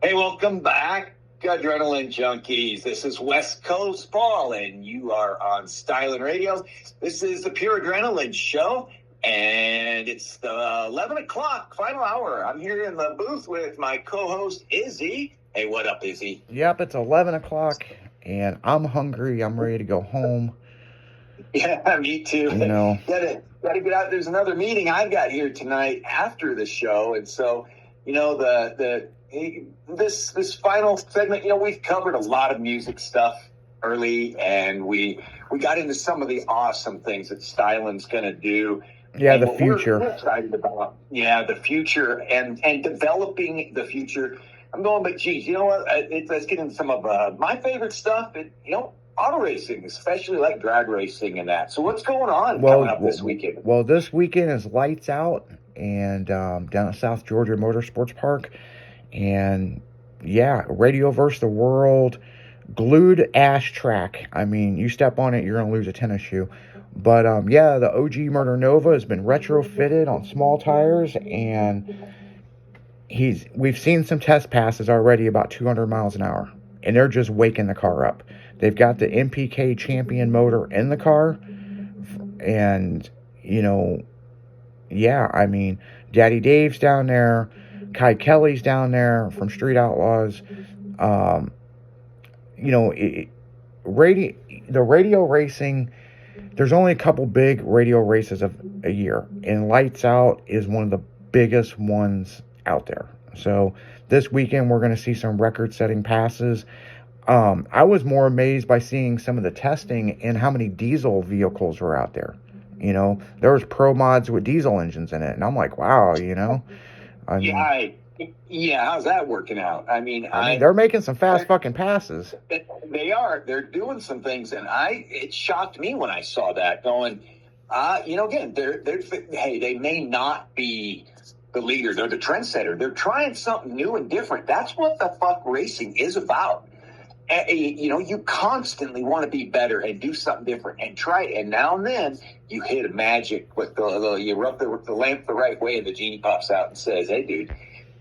Hey, welcome back, Adrenaline Junkies. This is West Coast Paul, and you are on Styling Radio. This is the Pure Adrenaline Show, and it's the 11 o'clock final hour. I'm here in the booth with my co-host, Izzy. Hey, what up, Izzy? Yep, it's 11 o'clock, and I'm hungry. I'm ready to go home. Yeah, me too. You know, gotta get out. There's another meeting I've got here tonight after the show, and so this final segment, we've covered a lot of music stuff early, and we got into some of the awesome things that Styling's going to do. Yeah, and the future. We're excited about. Yeah, the future and developing the future. I'm going, but geez, you know what? Let's get into some of my favorite stuff. Auto racing, especially like drag racing and that. So what's going on coming up this weekend? Well, this weekend is Lights Out and down at South Georgia Motorsports Park. And yeah, Radio Versus the World, glued ash track. I mean, you step on it, you're going to lose a tennis shoe. But yeah, the OG Murder Nova has been retrofitted on small tires, and we've seen some test passes already about 200 miles an hour, and they're just waking the car up. They've got the MPK Champion motor in the car, and yeah, I mean, Daddy Dave's down there, Kai Kelly's down there from Street Outlaws. The radio racing, there's only a couple big radio races of a year, and Lights Out is one of the biggest ones out there. So this weekend we're going to see some record-setting passes. I was more amazed by seeing some of the testing and how many diesel vehicles were out there. There was pro mods with diesel engines in it, and I'm like, wow, how's that working out? I mean, they're making some fast fucking passes. They are. They're doing some things, and it shocked me when I saw that. Going, again, they may not be the leader. They're the trendsetter. They're trying something new and different. That's what the fuck racing is about. You constantly want to be better and do something different and try it. And now and then you hit a magic with you rub the lamp the right way, and the genie pops out and says, "Hey, dude,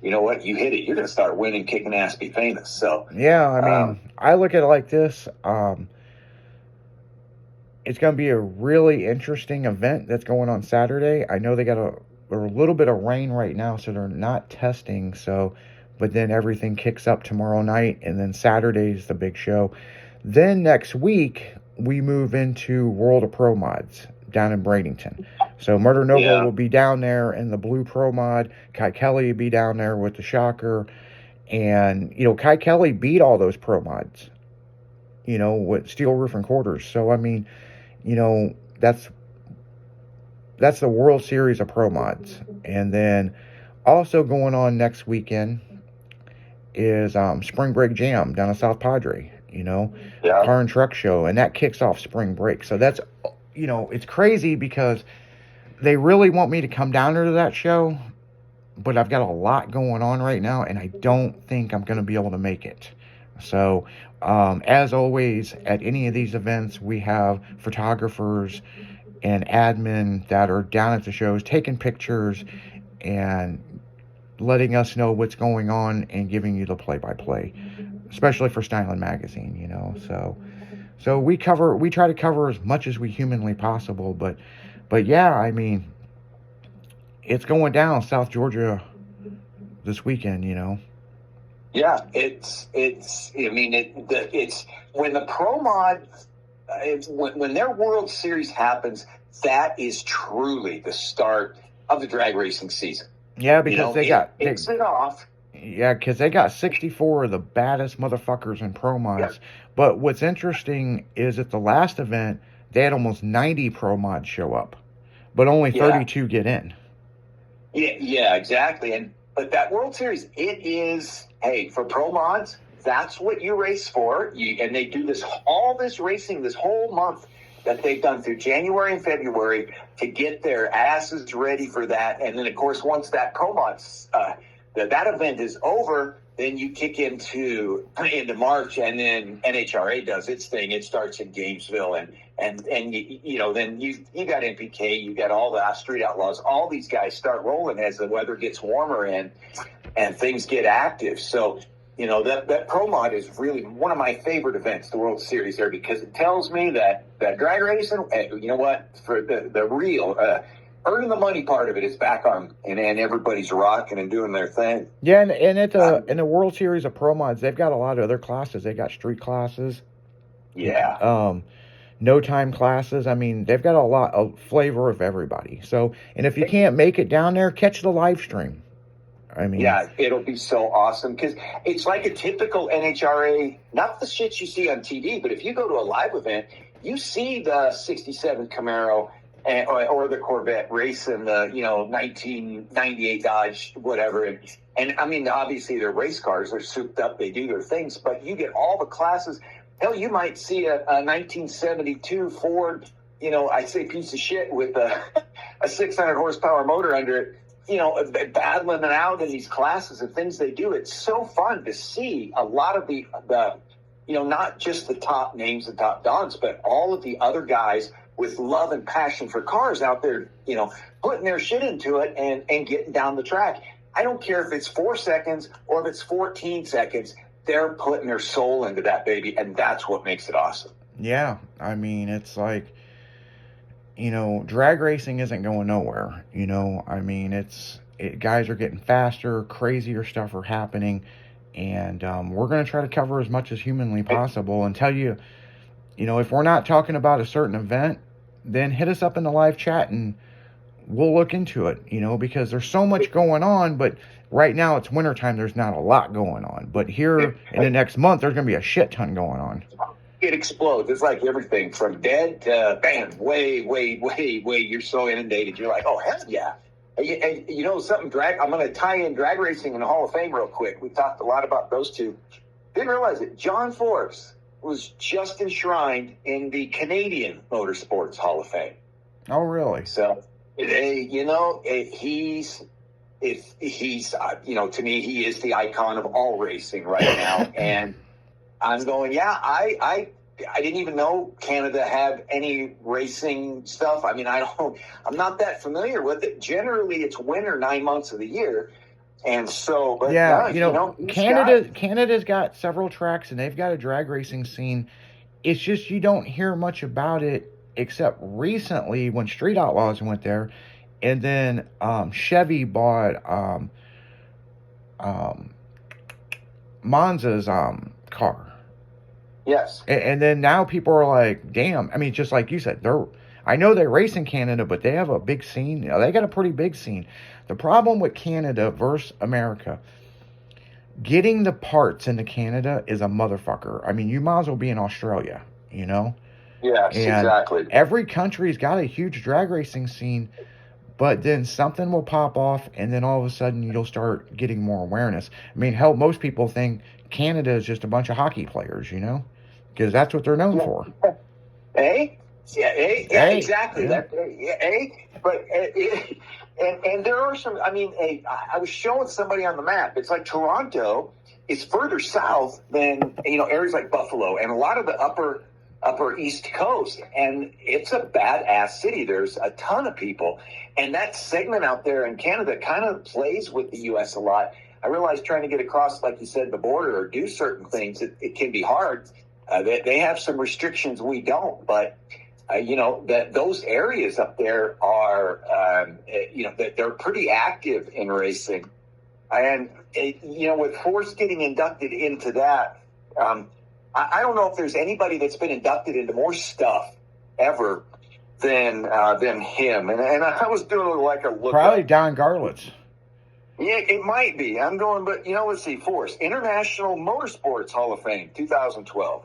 you know what? You hit it. You're going to start winning, kicking ass, be famous." So yeah, I mean, I look at it like this. It's going to be a really interesting event that's going on Saturday. I know they got a little bit of rain right now, so they're not testing. But then everything kicks up tomorrow night, and then Saturday's the big show. Then next week, we move into World of Pro Mods down in Bradenton. So Murder Nova will be down there in the blue Pro Mod. Kai Kelly will be down there with the Shocker. And, Kai Kelly beat all those Pro Mods, with steel roof and quarters. So, I mean, that's the World Series of Pro Mods. And then also going on next weekend is Spring Break Jam down at South Padre, car and truck show, and that kicks off spring break. So that's, it's crazy because they really want me to come down to that show, but I've got a lot going on right now, and I don't think I'm going to be able to make it. So, as always, at any of these events, we have photographers and admin that are down at the shows taking pictures and letting us know what's going on and giving you the play-by-play, especially for Styling Magazine, So we try to cover as much as we humanly possible, but yeah, I mean, it's going down South Georgia this weekend, Yeah, it's when the Pro Mod, when their World Series happens, that is truly the start of the drag racing season. Yeah, because they kicks it off. Yeah, because they got 64 of the baddest motherfuckers in Pro Mods. Yeah. But what's interesting is at the last event, they had almost 90 Pro Mods show up, but only 32 get in. Yeah, exactly. But that World Series, it is, hey, for Pro Mods, that's what you race for. And they do all this racing this whole month that they've done through January and February to get their asses ready for that. And then, of course, once that Pro Mods, that event is over, then you kick into March, and then NHRA does its thing. It starts in Gainesville, and then you got MPK, you got all the Street Outlaws. All these guys start rolling as the weather gets warmer and things get active. So that Pro Mod is really one of my favorite events, the World Series there, because it tells me that drag racing, you know what, for the real earning the money part of it is back on, and everybody's rocking and doing their thing. Yeah, and in the World Series of Pro Mods, they've got a lot of other classes. They got street classes. Yeah. No time classes. I mean, they've got a lot of flavor of everybody. So, and if you can't make it down there, catch the live stream. I mean, yeah, it'll be so awesome because it's like a typical NHRA, not the shit you see on TV, but if you go to a live event, you see the 67 Camaro or the Corvette racing the 1998 Dodge, whatever. And I mean, obviously they're race cars, they're souped up, they do their things, but you get all the classes. Hell, you might see a 1972 Ford, I say piece of shit with a 600 horsepower motor under it, battling it out in these classes and things they do. It's so fun to see a lot of the not just the top names, the top dogs, but all of the other guys with love and passion for cars out there, putting their shit into it and getting down the track. I don't care if it's 4 seconds or if it's 14 seconds. They're putting their soul into that baby, and that's what makes it awesome. Yeah, I mean, it's like, drag racing isn't going nowhere. I mean, guys are getting faster, crazier stuff are happening, and we're going to try to cover as much as humanly possible and tell you, if we're not talking about a certain event, then hit us up in the live chat and we'll look into it, because there's so much going on, but right now it's wintertime, there's not a lot going on. But here in the next month, there's going to be a shit ton going on. It explodes. It's like everything from dead to bam, way, you're so inundated. You're like, oh, hell yeah. And something I'm going to tie in drag racing and the Hall of Fame real quick. We talked a lot about those two. Didn't realize it. John Forbes was just enshrined in the Canadian Motorsports Hall of Fame. Oh, really? So, he's to me, he is the icon of all racing right now. And I'm going, I didn't even know Canada had any racing stuff. I mean, I'm not that familiar with it. Generally, it's winter 9 months of the year. And so, but Canada's got several tracks and they've got a drag racing scene. It's just you don't hear much about it except recently when Street Outlaws went there, and then Chevy bought Monza's car. Yes. And then now people are like, damn. I mean, just like you said, I know they race in Canada, but they have a big scene. They got a pretty big scene. The problem with Canada versus America, getting the parts into Canada is a motherfucker. I mean, you might as well be in Australia, Yes, and exactly. Every country's got a huge drag racing scene, but then something will pop off, and then all of a sudden you'll start getting more awareness. I mean, hell, most people think Canada is just a bunch of hockey players, because that's what they're known for. Yeah, exactly. Yeah. But and there are some. I mean, I was showing somebody on the map. It's like Toronto is further south than areas like Buffalo and a lot of the upper East Coast, and it's a badass city. There's a ton of people, and that segment out there in Canada kind of plays with the U.S. a lot. I realize trying to get across, like you said, the border or do certain things, it can be hard. They have some restrictions we don't, but that those areas up there are, that they're pretty active in racing. And, with Force getting inducted into that, I don't know if there's anybody that's been inducted into more stuff ever than him. And I was doing like a look. Probably Don Garlitz. Yeah, it might be. I'm going, but let's see. Force International Motorsports Hall of Fame, 2012.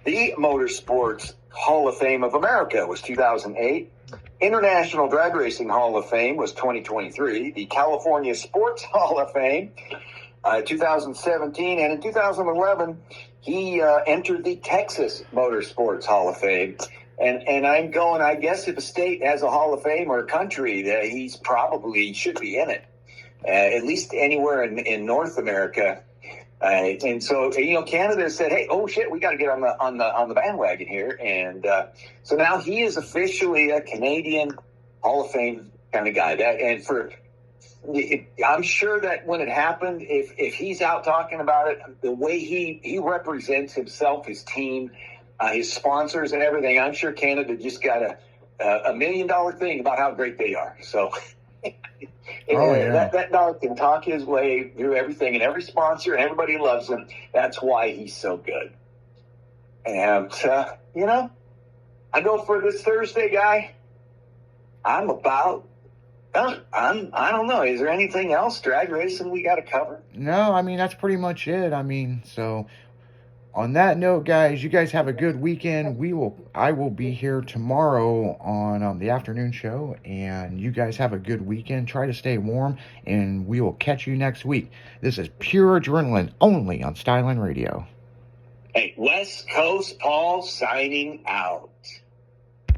The Motorsports Hall of Fame of America was 2008. International Drag Racing Hall of Fame was 2023. The California Sports Hall of Fame, 2017. And in 2011, he entered the Texas Motorsports Hall of Fame. And I'm going, I guess if a state has a Hall of Fame or a country, he's probably should be in it. At least anywhere in North America. And so, Canada said, "Hey, oh shit, we got to get on the bandwagon here." And so now he is officially a Canadian Hall of Fame kind of guy. And for I'm sure that when it happened, if he's out talking about it, the way he represents himself, his team, his sponsors, and everything, I'm sure Canada just got a $1 million thing about how great they are. So that dog can talk his way through everything, and every sponsor and everybody loves him. That's why he's so good. And I go for this Thursday guy. I don't know. Is there anything else drag racing we got to cover? No, I mean, that's pretty much it. I mean, so on that note, guys, you guys have a good weekend. I will be here tomorrow on the afternoon show, and you guys have a good weekend. Try to stay warm, and we will catch you next week. This is Pure Adrenaline only on Styline Radio. Hey, West Coast Paul signing out.